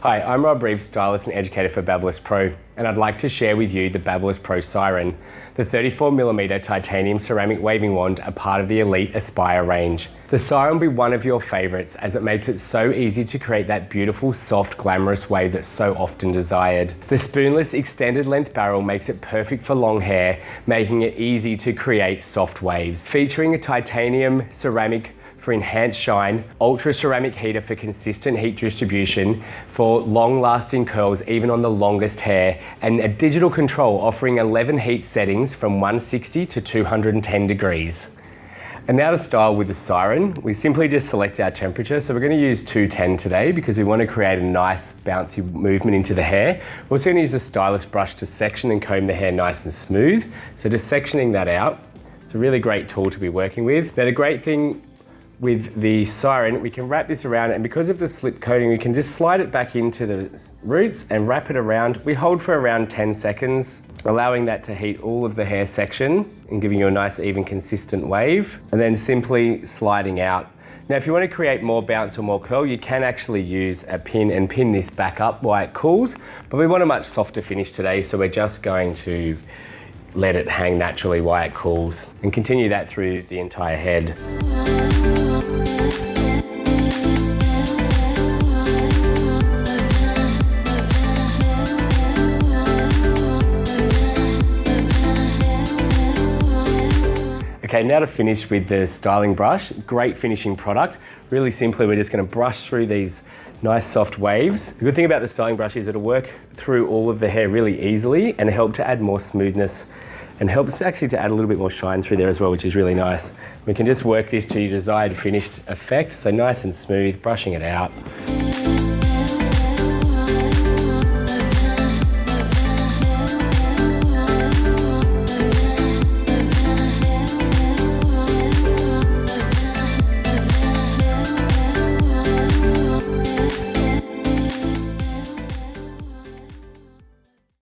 Hi, I'm Reeves, stylist and educator for Babyliss Pro, and I'd like to share with you the Babyliss Pro Siren, the 34mm titanium ceramic waving wand, a part of the Elite Aspire range. The Siren will be one of your favourites as it makes it so easy to create that beautiful, soft, glamorous wave that's so often desired. The spoonless extended length barrel makes it perfect for long hair, making it easy to create soft waves. Featuring a titanium ceramic for enhanced shine, ultra ceramic heater for consistent heat distribution for long-lasting curls even on the longest hair, and a digital control offering 11 heat settings from 160 to 210 degrees. And now to style with the Siren, we simply just select our temperature. So we're going to use 210 today because we want to create a nice bouncy movement into the hair. We're also going to use a stylus brush to section and comb the hair nice and smooth. So just sectioning that out, it's a really great tool to be working with. Now the great thing with the Siren, we can wrap this around, and because of the slip coating, we can just slide it back into the roots and wrap it around. We hold for around 10 seconds, allowing that to heat all of the hair section and giving you a nice, even, consistent wave, and then simply sliding out. Now, if you want to create more bounce or more curl, you can actually use a pin and pin this back up while it cools, but we want a much softer finish today, so we're just going to let it hang naturally while it cools and continue that through the entire head. Okay, now to finish with the styling brush. Great finishing product. Really simply, we're just going to brush through these nice soft waves. The good thing about the styling brush is it'll work through all of the hair really easily and help to add more smoothness, and helps actually to add a little bit more shine through there as well, which is really nice. We can just work this to your desired finished effect, so nice and smooth, brushing it out.